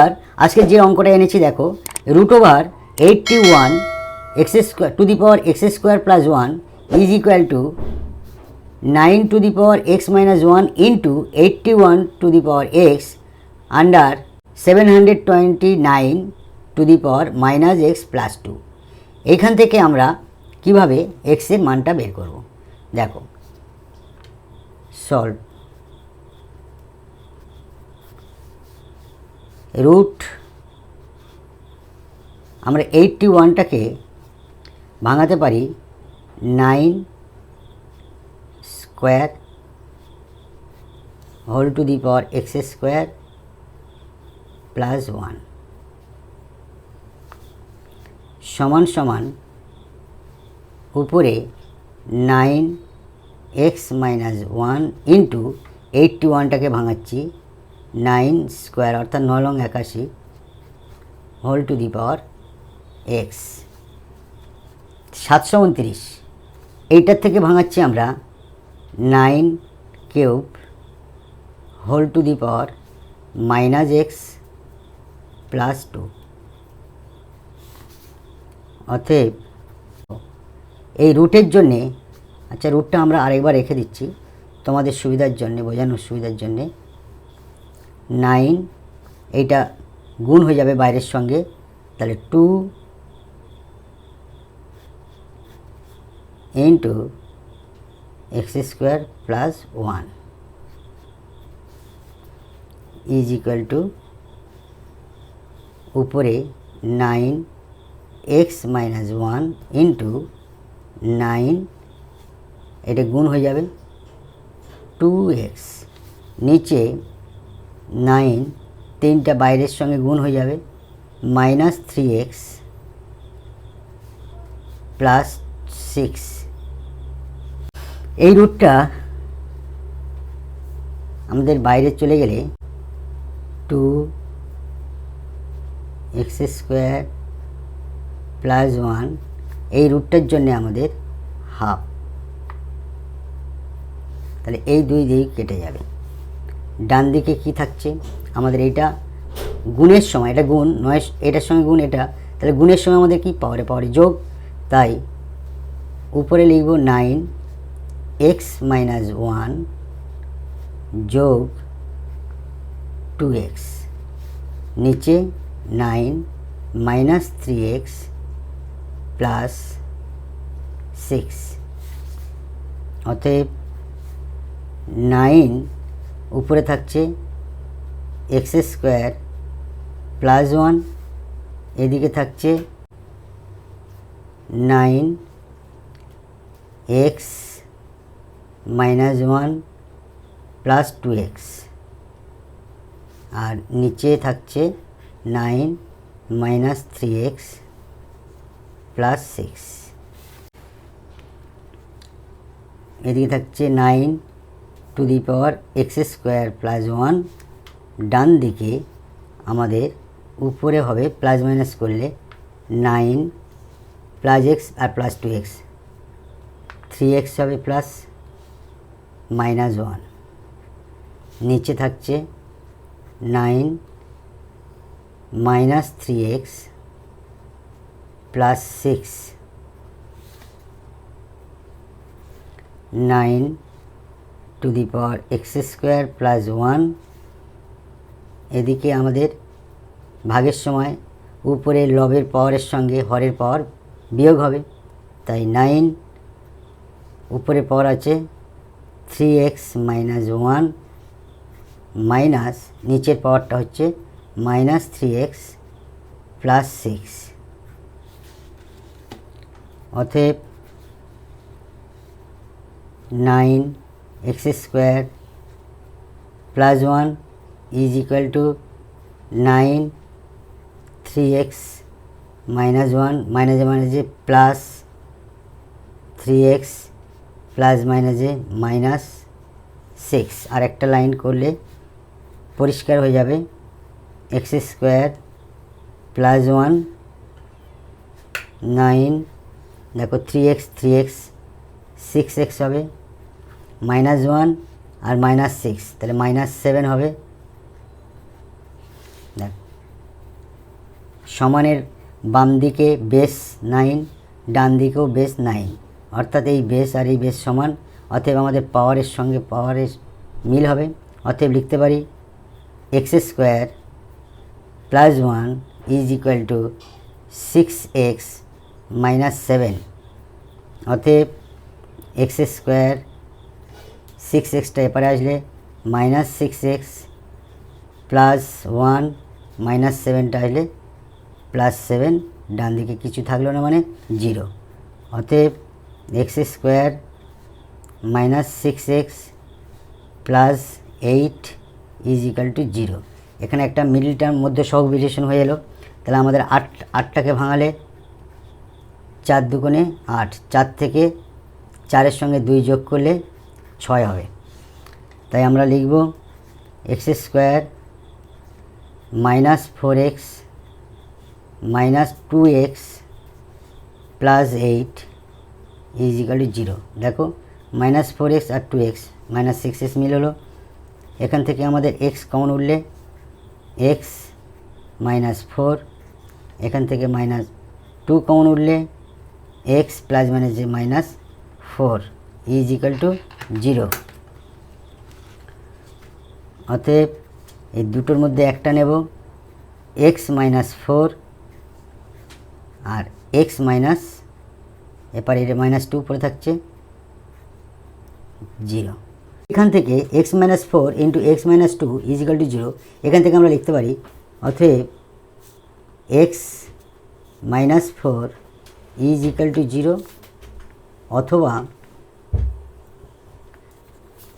আর আজকে যে অঙ্কটা এনেছি দেখো, root over 81 x square to the power x square plus 1 is equal to 9 to the power x minus 1 into 81 to the power x under 729 to the power minus x plus 2। এইখান থেকে আমরা কিভাবে এক্সের মানটা বের করব দেখো, সলভ রুট আমরা 81টাকে ভাঙাতে পারি 9 square whole to the power x square plus 1 সমান সমান উপরে 9 এক্স মাইনাস 1 ইন্টু 81টাকে ভাঙাচ্ছি 9 স্কোয়ার অর্থাৎ 9 লং 81 whole to the power x 729। এইটার থেকে ভাঙাচ্ছি আমরা 9 cube whole to the power minus x plus 2। অতএব এই রুটের জন্যে, আচ্ছা রুটটা আমরা আরেকবার রেখে দিচ্ছি তোমাদের সুবিধার জন্যে, বোঝানোর সুবিধার জন্যে। 9 এইটা গুণ হয়ে যাবে বাইরের সঙ্গে, তাহলে 2 into x square plus 1 is equal two উপরে 9 এক্স মাইনাস 1 ইন্টু 9 এটা গুণ হয়ে যাবে 2x, নিচে 9 তিনটা বাইরের সঙ্গে গুণ হয়ে যাবে মাইনাস 3x প্লাস 6। এই রুটটা আমাদের বাইরে চলে গেলে 2x স্কোয়ার প্লাস 1, এই রুটটার জন্য আমাদের হাফ, তাহলে এই দুই দিক কেটে যাবে। ডান দিকে কি থাকছে আমাদের, এইটা গুণের সময়, এটা গুণ নয়, এটার সঙ্গে গুণ এটা, তাহলে গুণের সময় আমাদের কি পাওয়ারে পাওয়ারে যোগ, তাই উপরে লিখব 9 এক্স মাইনাস 1 যোগ 2x, নিচে 9 মাইনাস 3x প্লাস 6। অতএব 9 উপরে থাকছে এক্স স্কোয়ার প্লাস 1, এদিকে থাকছে 9 এক্স মাইনাস 1 প্লাস 2x, আর নিচে থাকছে 9 মাইনাস 3x প্লাস 6, এদিকে থাকছে 9 to the power x square plus 1। ডান দিকে আমাদের উপরে হবে প্লাস মাইনাস করলে 9 প্লাস এক্স আর প্লাস 2x, 3x হবে প্লাস মাইনাস 1, নিচে থাকছে 9 minus 3x plus 6, 9 to the power x square plus 1। এদিকে আমাদের ভাগের সময় উপরে লবের পাওয়ারের সঙ্গে হরের পাওয়ার বিয়োগ হবে, তাই 9 উপরে পাওয়ার আছে 3x মাইনাস 1 মাইনাস নিচের পাওয়ারটা হচ্ছে মাইনাস 3x প্লাস 6। অতএব 9 x square plus 1 is equal to 9 3x minus 1 মাইনাসে মাইনাসে প্লাস 3x প্লাস মাইনাসে মাইনাস 6। আর একটা লাইন করলে পরিষ্কার হয়ে যাবে, এক্স স্কোয়ার প্লাস 1 9 দেখো 3x 6x হবে মাইনাস 1 আর মাইনাস 6, তাহলে মাইনাস 7 হবে। দেখ সমানের বাম দিকে বেস 9, ডান দিকেও বেস 9, অর্থাৎ এই বেস আর এই বেস সমান, অতএব আমাদের পাওয়ারের সঙ্গে পাওয়ারের মিল হবে। অতএব লিখতে পারি x square plus 1 is equal two 6x minus 7। অতএব এক্স স্কোয়ার 6xটা এপারে আসলে মাইনাস 6x প্লাস 1 মাইনাস 7টা আসলে প্লাস 7, ডান দিকে কিছু থাকলো না মানে 0। অতএব x square minus 6x plus 8 is equal to 0। এখানে একটা মিডল টার্ম মধ্যে সহগ বিশেষণ হয়ে এলো। তাহলে আমাদের 8টাকে ভাঙালে 4 দুগুণে 8, 4 থেকে 4-এর সঙ্গে 2 যোগ করলে 6 হবে। তাই আমরা লিখব x square minus 4x minus 2x plus 8 is equal to 0। দেখো মাইনাস 4x আর 2x মাইনাস 6x মিল হলো। এখান থেকে আমাদের x কমন উঠলে x মাইনাস 4, এখান থেকে মাইনাস 2 কমন উঠলে x প্লাস মাইনাস যে মাইনাস 4 ইজ ইকাল টু 0। অতএব এই দুটোর মধ্যে একটা নেব, x মাইনাস 4 আর x মাইনাস, এপারে এটা মাইনাস 2 পড়ে থাকছে 0। এখান থেকে x minus 4 into x minus 2 is equal to 0। এখান থেকে আমরা লিখতে পারি অতএব x minus 4 is equal to 0, অথবা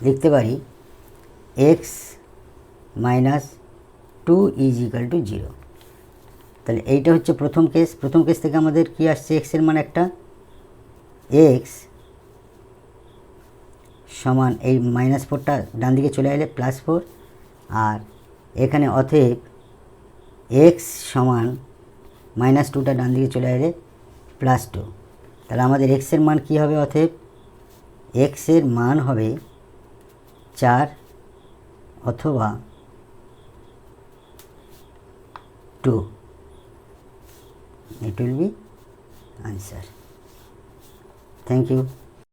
লিখতে পারি x minus 2 is equal to 0। তাহলে এইটা হচ্ছে প্রথম কেস। প্রথম কেস থেকে আমাদের কি আসছে, এক্সের মান একটা, x সমান এই মাইনাস 4টা ডান দিকে চলে এলে প্লাস 4, আর এখানে অতএব x সমান মাইনাস 2টা ডান দিকে চলে এলে প্লাস 2। তাহলে আমাদের এক্সের মান কি হবে, অতএব এক্সের মান হবে 4 অথবা 2। It will be answer. Thank you.